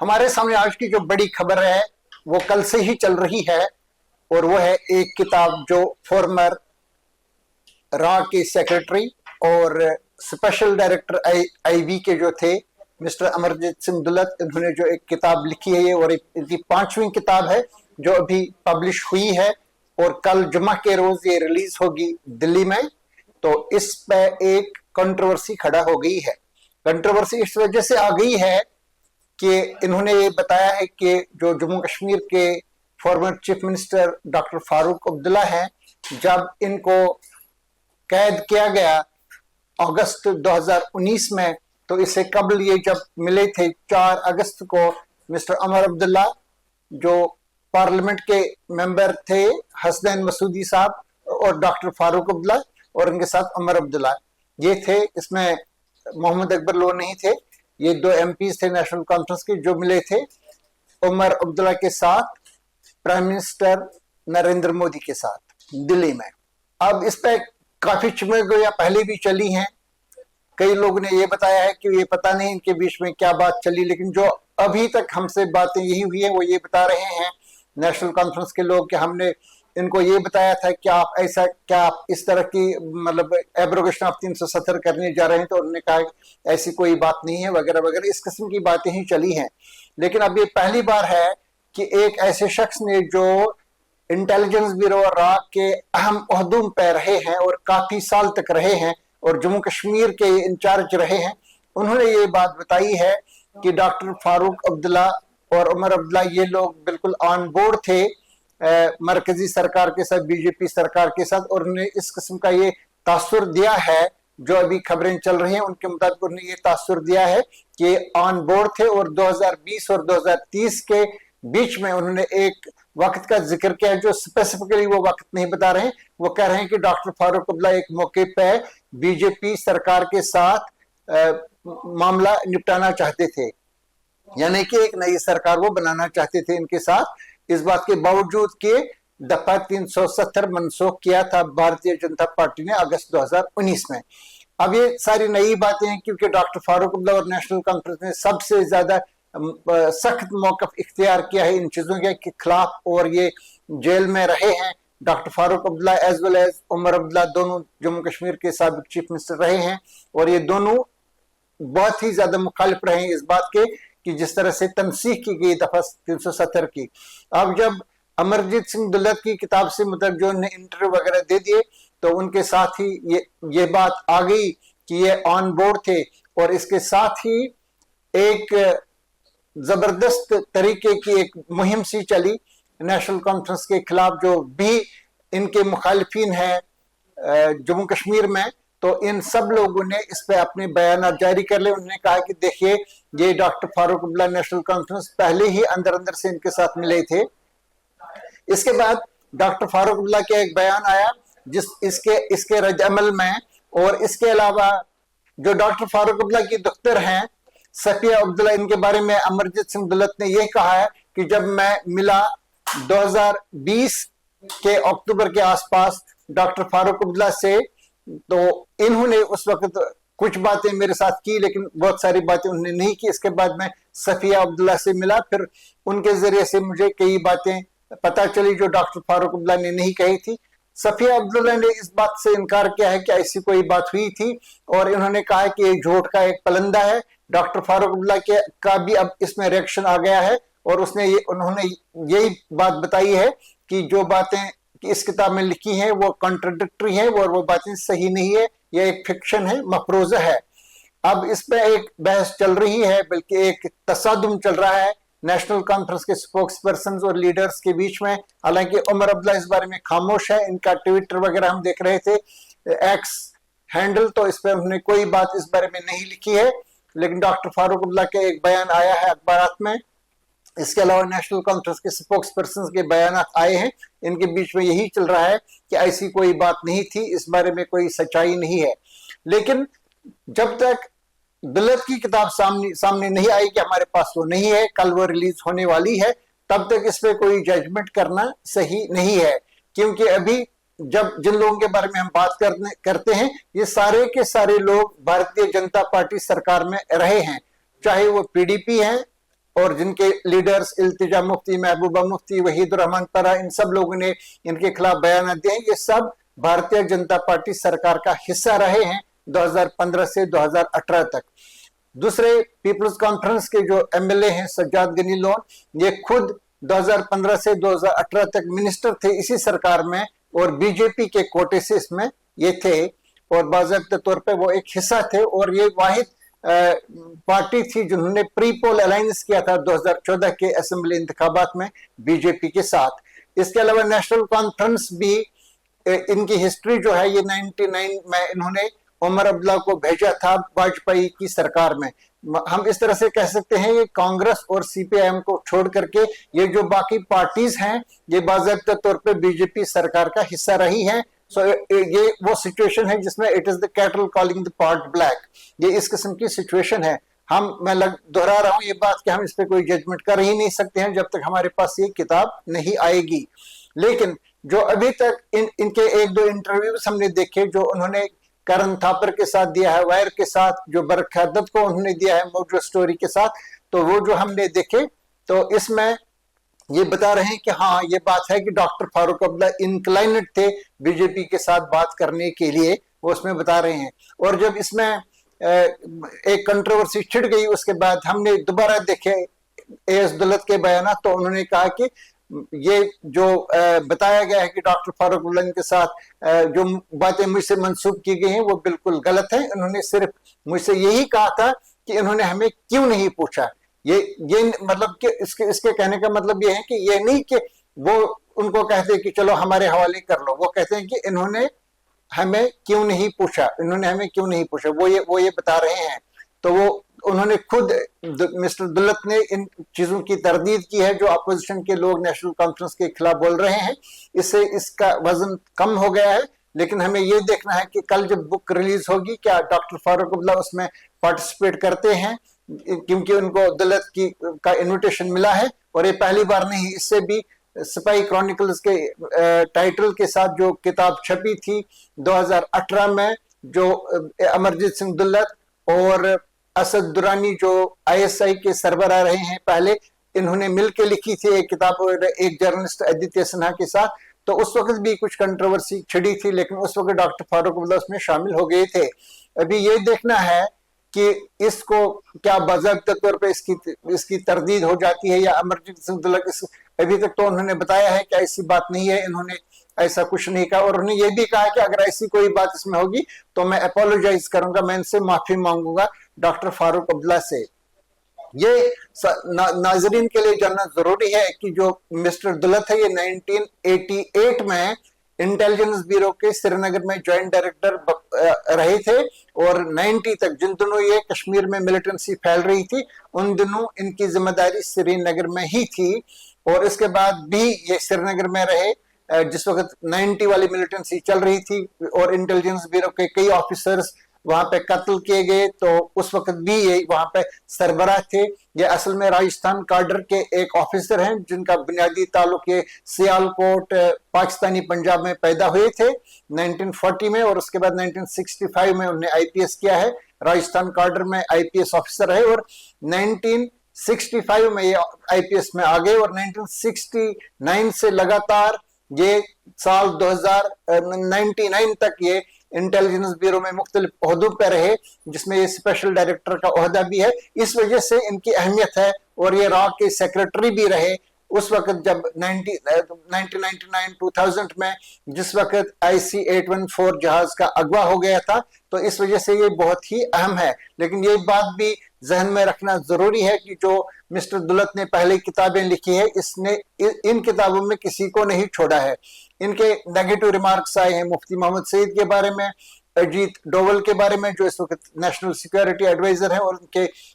हमारे सामने आज की जो बड़ी खबर है वो कल से ही चल रही है और वो है एक किताब जो फॉर्मर रा के सेक्रेटरी और स्पेशल डायरेक्टर आईबी के जो थे मिस्टर अमरजीत सिंह दुल्लत, इन्होंने जो एक किताब लिखी है ये, और इनकी 5वीं किताब है जो अभी पब्लिश हुई है और कल जुम्मा के रोज ये रिलीज होगी दिल्ली में। तो इस पे एक कंट्रोवर्सी खड़ा हो गई है। कंट्रोवर्सी इस वजह से आ गई है कि इन्होंने ये बताया है कि जो जम्मू कश्मीर के former chief minister doctor Farooq Abdullah हैं, जब इनको कैद किया गया अगस्त 2019 में, तो इससे कबल ये जब मिले थे 4 अगस्त को मिस्टर अमर अब्दुल्ला जो पार्लियामेंट के मेंबर थे, हसनैन मसूदी साहब और डॉक्टर फारूक अब्दुल्ला और उनके साथ अमर अब्दुल्ला ये थे। इसमें मोहम्मद अकबर लोन नहीं थे, ये 2 एमपीज थे नेशनल कॉन्फ्रेंस के जो मिले थे उमर अब्दुल्ला के साथ प्राइम मिनिस्टर नरेंद्र मोदी के साथ दिल्ली में। अब इस पे काफी चिमगोया पहले भी चली हैं। कई लोगों ने ये बताया है कि ये पता नहीं इनके बीच में क्या बात चली, लेकिन जो अभी तक हमसे बातें यही हुई है वो ये बता रहे हैं नेशनल कॉन्फ्रेंस के लोग कि हमने इनको ये बताया था कि आप ऐसा क्या आप इस तरह की मतलब एब्रोगेशन ऑफ 370 करने जा रहे हैं, तो उन्होंने कहा ऐसी कोई बात नहीं है वगैरह वगैरह, इस किस्म की बातें ही चली हैं। लेकिन अब ये पहली बार है कि एक ऐसे शख्स ने जो इंटेलिजेंस ब्यूरो रा के अहम ओहदों पे रहे हैं और काफी साल तक रहे हैं और जम्मू कश्मीर के इंचार्ज रहे हैं, उन्होंने ये बात बताई है कि डॉक्टर फारूक अब्दुल्ला और उमर अब्दुल्ला ये लोग बिल्कुल ऑन बोर्ड थे मरकजी सरकार के साथ, बीजेपी सरकार के साथ, और उन्होंने इस किस्म का ये तासुर दिया है। जो अभी खबरें चल रही हैं उनके मुताबिक उन्होंने ये तासुर दिया है कि ऑन बोर्ड थे और 2020 और 2030 के बीच में उन्होंने एक वक्त का जिक्र किया है जो स्पेसिफिकली वो वक्त नहीं बता रहे हैं। वो कह रहे हैं कि डॉक्टर फारूक अब्दुल्ला एक मौके पे बीजेपी सरकार के साथ मामला निपटाना चाहते थे, यानी कि एक नई सरकार वो बनाना चाहते थे इनके साथ, इस बात के बावजूद कि दफा 370 मनसूख किया था भारतीय जनता पार्टी ने अगस्त 2019 में। अब ये सारी नई बातें हैं क्योंकि डॉक्टर फारूक अब्दुल्ला और नेशनल कॉन्फ्रेंस ने सबसे ज्यादा सख्त मौकफ इख्तियार किया है इन चीजों के खिलाफ और ये जेल में रहे हैं। Doctor Farooq Abdullah as well as Omar Abdullah दोनों जम्मू कश्मीर के साबिक चीफ मिनिस्टर रहे हैं और ये दोनों बहुत ही ज्यादा मुखालिफ रहे हैं इस बात के कि जिस तरह से तनसीख की गई दफा 370 की। अब जब अमरजीत सिंह दुल्लत की किताब से मतलब जो उन्हें इंटरव्यू वगैरह दे दिए तो उनके साथ ही ये बात आ गई कि ये ऑन बोर्ड थे और इसके साथ ही एक जबरदस्त तरीके की एक मुहिम सी चली नेशनल कॉन्फ्रेंस के खिलाफ जो भी इनके मुखालिफिन हैं जम्मू कश्मीर में, तो इन सब लोगों ने इस पे अपने बयान जारी कर ले। उन्होंने कहा कि देखिए ये doctor Farooq Abdullah national conference पहले ही अंदर अंदर से इनके साथ मिले थे। इसके बाद डॉक्टर फारूक अब्दुल्ला का एक बयान आया जिस इसके रद्द अमल में, और इसके अलावा जो डॉक्टर फारूक अब्दुल्ला की दफ्तर हैं सफिया अब्दुल्ला, इनके बारे में अमरजीत सिंह दुल्लत ने यह कहा है कि जब मैं मिला 2020 के अक्टूबर के आसपास डॉक्टर फारूक अब्दुल्ला से, तो इन्होंने उस वक्त कुछ बातें मेरे साथ की लेकिन बहुत सारी बातें उन्होंने नहीं की। इसके बाद मैं सफिया अब्दुल्ला से मिला, फिर उनके जरिए से मुझे कई बातें पता चली जो डॉक्टर फारूक अब्दुल्ला ने नहीं कही थी। सफिया अब्दुल्ला ने इस बात से इनकार किया है कि ऐसी कोई बात हुई थी और इन्होंने कहा कि ये झूठ का एक पलंदा है। डॉक्टर फारूक अब्दुल्ला का भी अब इसमें रिएक्शन आ गया है और उन्होंने यही बात बताई है कि जो बातें इस किताब में लिखी हैं वो कॉन्ट्रडिक्टरी है और वो बातें सही नहीं है, ये एक फिक्शन है, मफरूजा है। अब इस पे एक बहस चल रही है, बल्कि एक तसादुम चल रहा है नेशनल कॉन्फ्रेंस के स्पोक्स पर्सन और लीडर्स के बीच में। हालांकि उमर अब्दुल्ला इस बारे में खामोश है, इनका ट्विटर वगैरह हम देख रहे थे, एक्स हैंडल, तो इस पर उन्होंने कोई बात इस बारे में नहीं लिखी है। लेकिन डॉक्टर फारूक अब्दुल्ला का एक बयान आया है अखबारात में, इसके अलावा नेशनल कॉन्फ्रेंस के स्पोक्स पर्सन के बयान आए हैं, इनके बीच में यही चल रहा है कि ऐसी कोई बात नहीं थी, इस बारे में कोई सच्चाई नहीं है। लेकिन जब तक दुल्लत की किताब सामने नहीं आई कि हमारे पास वो नहीं है, कल वो रिलीज होने वाली है, तब तक इस पे कोई जजमेंट करना सही नहीं है। क्योंकि अभी जब जिन लोगों के बारे में हम बात करते हैं ये सारे के सारे लोग भारतीय जनता पार्टी सरकार में रहे हैं, चाहे वो पीडीपी हैं और जिनके लीडर्स इल्तिजा मुफ्ती, महबूबा मुफ्ती, वहीद रहमान परा, इन सब लोगों ने इनके खिलाफ बयान दिए हैं। ये सब भारतीय जनता पार्टी सरकार का हिस्सा रहे हैं 2015 से 2018 तक। दूसरे पीपल्स कॉन्फ्रेंस के जो एमएलए हैं सज्जाद गनी लोन, ये खुद 2015 से 2018 तक मिनिस्टर थे इसी सरकार में और बीजेपी के कोटे से इसमें ये थे और बाकायदा तौर पे वो एक हिस्सा थे और ये वाहिद पार्टी थी जिन्होंने प्री पोल अलायंस किया था 2014 के असेंबली इंतखाबात में बीजेपी के साथ। इसके अलावा नेशनल कॉन्फ्रेंस भी इनकी हिस्ट्री जो है ये 99 में इन्होंने उमर अब्दुल्ला को भेजा था वाजपेयी की सरकार में। हम इस तरह से कह सकते हैं ये कांग्रेस और सीपीआईएम को छोड़ करके ये जो बाकी पार्टीज हैं ये बाकायदा तौर पे बीजेपी सरकार का हिस्सा रही हैं। सो ये वो सिचुएशन है जिसमें it is the cattle calling the pot black, ये इस किस्म की सिचुएशन है। मैं दोहरा रहा हूं ये बात कि हम इस पे कोई जजमेंट कर ही नहीं सकते हैं जब तक हमारे पास ये किताब नहीं आएगी। लेकिन जो अभी तक इनके एक दो इंटरव्यूज हमने देखे जो उन्होंने करण थापर के साथ दिया है, वायर के साथ, जो बरखदत को उन्होंने दिया है मोजो स्टोरी के साथ, तो वो जो हमने देखे तो इसमें ये बता रहे हैं कि हाँ ये बात है कि डॉक्टर फारूक अब्दुल्ला इंक्लाइनेड थे बीजेपी के साथ बात करने के लिए, वो उसमें बता रहे हैं। और जब इसमें एक कंट्रोवर्सी छिड़ गई उसके बाद हमने दोबारा देखे एएस दुल्लत के बयान, तो उन्होंने कहा कि ये जो बताया गया है कि डॉक्टर फारूक अब्दुल्ला के साथ जो बातें मुझसे मंसूब की गई हैं वो बिल्कुल गलत है। उन्होंने सिर्फ मुझसे यही कहा था कि इन्होंने हमें क्यों नहीं पूछा। ये मतलब कि इसके कहने का मतलब ये है कि ये नहीं कि वो उनको कहते हैं कि चलो हमारे हवाले कर लो, वो कहते हैं कि इन्होंने हमें क्यों नहीं पूछा, इन्होंने हमें क्यों नहीं पूछा, वो ये बता रहे हैं। तो वो उन्होंने खुद मिस्टर दुल्लत ने इन चीजों की तरदीद की है जो अपोजिशन के लोग नेशनल कॉन्फ्रेंस के खिलाफ बोल रहे हैं, इससे इसका वजन कम हो गया है। लेकिन हमें ये देखना है कि कल जब बुक रिलीज होगी क्या डॉक्टर फारूक अब्दुल्ला उसमें पार्टिसिपेट करते हैं, क्योंकि उनको दुल्लत का इन्विटेशन मिला है और ये पहली बार नहीं, इससे भी सिपाही क्रॉनिकल्स के टाइटल के साथ जो किताब छपी थी 2018 में, जो अमरजीत सिंह दुल्लत और असद दुरानी जो आईएसआई के सरबराह रहे हैं पहले, इन्होंने मिलकर लिखी थी एक किताब और एक जर्नलिस्ट आदित्य सिन्हा के साथ, तो उस वक्त भी कुछ कंट्रोवर्सी छिड़ी थी, लेकिन उस वक्त डॉक्टर फारूक अब्दुल्ला उसमें शामिल हो गए थे। अभी ये देखना है कि इसको क्या बाज़ाब्ता तौर पे इसकी तरदीद हो जाती है या अमरजीत सिंह दुल्लत अभी तक तो उन्होंने बताया है कि ऐसी बात नहीं है, इन्होंने ऐसा कुछ नहीं कहा। और उन्होंने ये भी कहा कि अगर ऐसी कोई बात इसमें होगी तो मैं अपोलोजाइज करूंगा, मैं इनसे माफी मांगूंगा डॉक्टर फारूक अब्दुल्ला से। ये नाजरीन के लिए जानना जरूरी है कि जो मिस्टर दुल्लत है ये 1988 में इंटेलिजेंस ब्यूरो के श्रीनगर में ज्वाइंट डायरेक्टर रहे थे और 90 तक, जिन दिनों ये कश्मीर में मिलिटेंसी फैल रही थी उन दिनों इनकी जिम्मेदारी श्रीनगर में ही थी। और इसके बाद भी ये श्रीनगर में रहे जिस वक्त 90 वाली मिलिटेंसी चल रही थी और इंटेलिजेंस ब्यूरो के कई ऑफिसर्स वहां पे कत्ल किए गए, तो उस वक्त भी ये वहां पे सरबराह थे। ये असल में राजस्थान काडर के एक ऑफिसर हैं जिनका बुनियादी ताल्लुक ये सियालकोट पाकिस्तानी पंजाब में पैदा हुए थे 1940 में और उसके बाद 1965 में उन्होंने आईपीएस किया है, राजस्थान काडर में आईपीएस ऑफिसर रहे और 1965 में ये आईपीएस में आ गए और 1969 से लगातार ये साल 2099 तक ये इंटेलिजेंस ब्यूरो में मुख्तलिफ ओहदों पर रहे, जिसमें ये स्पेशल डायरेक्टर का ओहदा भी है। इस वजह से इनकी अहमियत है। और ये रॉ के सेक्रेटरी भी रहे उस वक्त जब 1999-2000 में जिस वक्त IC-814 जहाज का अगवा हो गया था, तो इस वजह से ये बहुत ही अहम है। लेकिन ये बात भी जहन में रखना जरूरी है कि जो मिस्टर दुल्लत ने पहले किताबें लिखी है, इसने इन किताबों में किसी को नहीं छोड़ा है। इनके नेगेटिव रिमार्क्स आए हैं मुफ्ती मोहम्मद सईद के बारे में, अजीत डोवल के बारे में जो इस वक्त नेशनल सिक्योरिटी एडवाइजर हैं और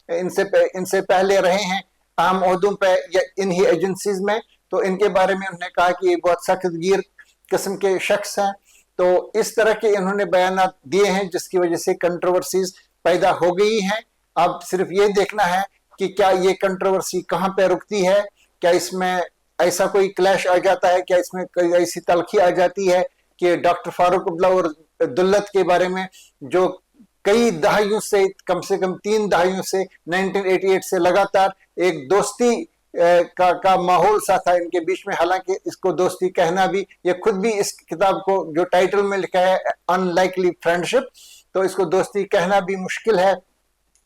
इनसे पहले रहे हैं अहम ओहदों पे या इन्हीं एजेंसीज में, तो इनके बारे में उन्होंने कहा कि ये बहुत सख्तगीर किस्म के शख्स हैं। तो इस तरह के इन्होंने बयान दिए हैं जिसकी वजह से कंट्रोवर्सीज पैदा हो गई हैं। अब सिर्फ ये देखना है कि क्या ये कंट्रोवर्सी कहाँ पे रुकती है, क्या इसमें ऐसा कोई क्लैश आ जाता है, क्या इसमें कोई ऐसी तलखी आ जाती है कि डॉक्टर फारूक अब्दुल्ला और दुल्लत के बारे में जो कई दहाइयों से, कम 3 दहाइयों से 1988 से लगातार एक दोस्ती का माहौल सा था इनके बीच में। हालांकि इसको दोस्ती कहना भी, ये खुद भी इस किताब को जो टाइटल में लिखा है अनलाइकली फ्रेंडशिप, तो इसको दोस्ती कहना भी मुश्किल है।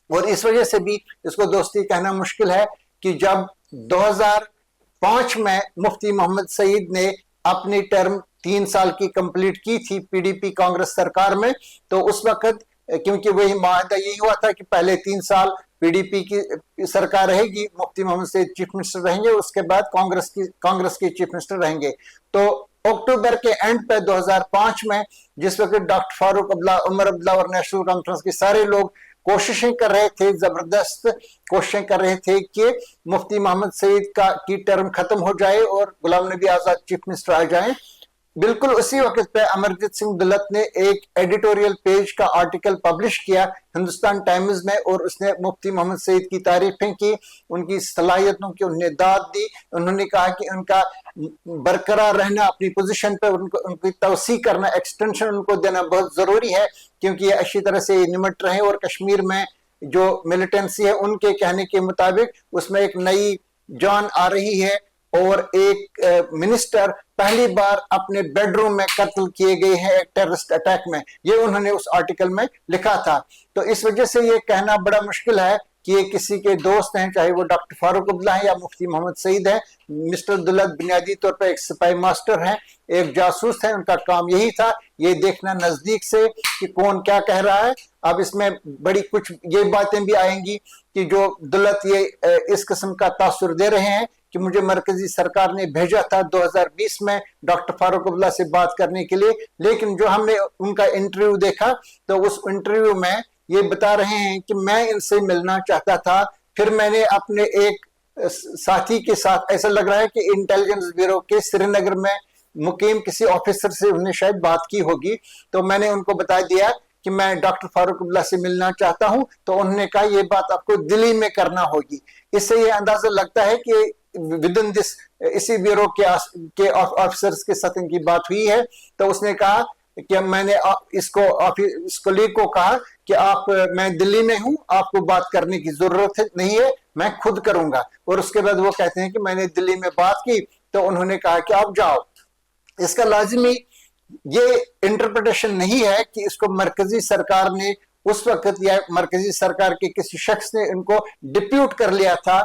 और इस वजह से भी इसको दोस्ती कहना मुश्किल है कि जब 2005 में मुफ्ती मोहम्मद सईद ने अपनी टर्म 3 साल की कंप्लीट की थी पीडीपी कांग्रेस सरकार में, तो उस वक्त क्योंकि वही माहदा यही हुआ था कि पहले 3 साल पीडीपी की सरकार रहेगी, मुफ्ती मोहम्मद सईद चीफ मिनिस्टर रहेंगे, उसके बाद कांग्रेस के चीफ मिनिस्टर रहेंगे। तो अक्टूबर के एंड पे 2005 में, जिस वक्त डॉक्टर फारूक अब्दुल्ला, उमर अब्दुल्ला और नेशनल कॉन्फ्रेंस के सारे लोग कोशिशें कर रहे थे, जबरदस्त कोशिशें कर रहे थे कि मुफ्ती मोहम्मद सईद की टर्म खत्म हो जाए और गुलाम नबी आजाद चीफ मिनिस्टर आ जाएं, बिल्कुल उसी वक्त पे अमरजीत सिंह दुल्लत ने एक एडिटोरियल पेज का आर्टिकल पब्लिश किया हिंदुस्तान टाइम्स में, और उसने मुफ्ती मोहम्मद सईद की तारीफें की, उनकी सलाहियतों की उन्हें दाद दी। उन्होंने कहा कि उनका बरकरार रहना अपनी पोजीशन पर, उनकी तवसी करना, एक्सटेंशन उनको देना बहुत जरूरी है, क्योंकि ये अच्छी तरह से निमट रहे। और कश्मीर में जो मिलिटेंसी है, उनके कहने के मुताबिक उसमें एक नई जान आ रही है, और एक मिनिस्टर पहली बार अपने बेडरूम में कत्ल किए गए हैं एक टेररिस्ट अटैक में, ये उन्होंने उस आर्टिकल में लिखा था। तो इस वजह से ये कहना बड़ा मुश्किल है कि ये किसी के दोस्त हैं, चाहे वो डॉक्टर फारूक अब्दुल्ला हैं या मुफ्ती मोहम्मद सईद है। मिस्टर दुल्लत बुनियादी तौर पर एक सिपाही मास्टर हैं, एक जासूस है, उनका काम यही था ये देखना नजदीक से कि कौन क्या कह रहा है। अब इसमें बड़ी कुछ ये बातें भी आएंगी कि जो दुल्लत ये इस किस्म का तासुर दे रहे हैं कि मुझे मरकजी सरकार ने भेजा था 2020 में डॉक्टर फारूक अब्दुल्ला से बात करने के लिए, लेकिन जो हमने उनका इंटरव्यू देखा तो उस इंटरव्यू में ये बता रहे हैं कि मैं इनसे मिलना चाहता था, फिर मैंने अपने एक साथी के साथ, ऐसा लग रहा है कि इंटेलिजेंस ब्यूरो के श्रीनगर में मुकीम किसी ऑफिसर से उन्हें शायद बात की होगी, तो मैंने उनको बता दिया कि मैं डॉक्टर फारूक अब्दुल्ला से मिलना चाहता हूं, तो उन्होंने कहा ये बात आपको दिल्ली में करना होगी। इससे ये अंदाजा लगता है कि विद इन दिस, इसी ब्यूरो के ऑफिसर्स के साथ इनकी बात हुई है। तो उसने कहा कि मैंने इस कोलीग को कहा कि मैं दिल्ली में हूं, आपको बात करने की जरूरत नहीं है, मैं खुद करूंगा। और उसके बाद वो कहते हैं कि मैंने दिल्ली में बात की, तो उन्होंने कहा कि आप जाओ। इसका लाजिमी ये इंटरप्रिटेशन नहीं है कि इसको मरकजी सरकार ने उस वक्त या मरकजी सरकार के किसी शख्स ने इनको डिप्यूट कर लिया था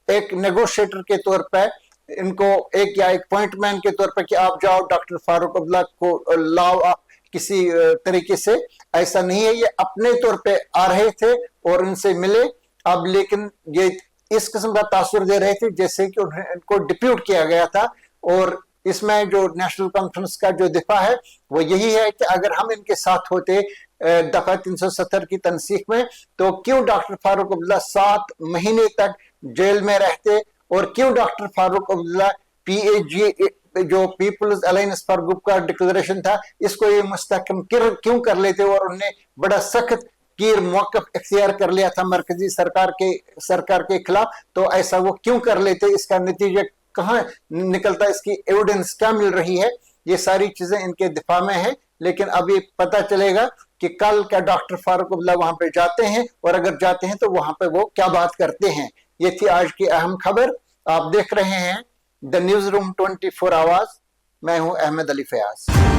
एक नेगोशिएटर के तौर पर, इनको एक पॉइंट मैन के तौर पर कि आप जाओ डॉक्टर फारूक अब्दुल्ला को लाओ किसी तरीके से। ऐसा नहीं है, ये अपने तौर पे आ रहे थे और उनसे मिले। अब लेकिन ये इस किस्म का तासुर दे रहे थे जैसे कि इनको डिप्यूट किया गया था। और इसमें जो नेशनल कॉन्फ्रेंस का जो दिफा है वो यही है कि अगर हम इनके साथ होते दफा 370 की तनसीख में, तो क्यों डॉक्टर फारूक अब्दुल्ला 7 महीने तक जेल में रहते, और क्यों डॉक्टर फारूक अब्दुल्ला PAG जो पीपल्स अलायंस फॉर ग्रुप का डिक्लेरेशन था, इसको ये मुस्तहकम क्यों कर लेते, और उन्हें बड़ा सख्त कीर मौक़िफ़ इख्तियार कर लिया था मरकजी सरकार के खिलाफ, तो ऐसा वो क्यों कर लेते, इसका नतीजा कहाँ निकलता, इसकी एविडेंस क्या मिल रही है, ये सारी चीजें इनके दिफा में है। लेकिन अब ये पता चलेगा कि कल क्या डॉक्टर फारूक अब्दुल्ला वहां पे जाते हैं, और अगर जाते हैं तो वहां पे वो क्या बात करते हैं। ये थी आज की अहम खबर। आप देख रहे हैं द न्यूज रूम 24 आवर्स। मैं हूं अहमद अली फयाज।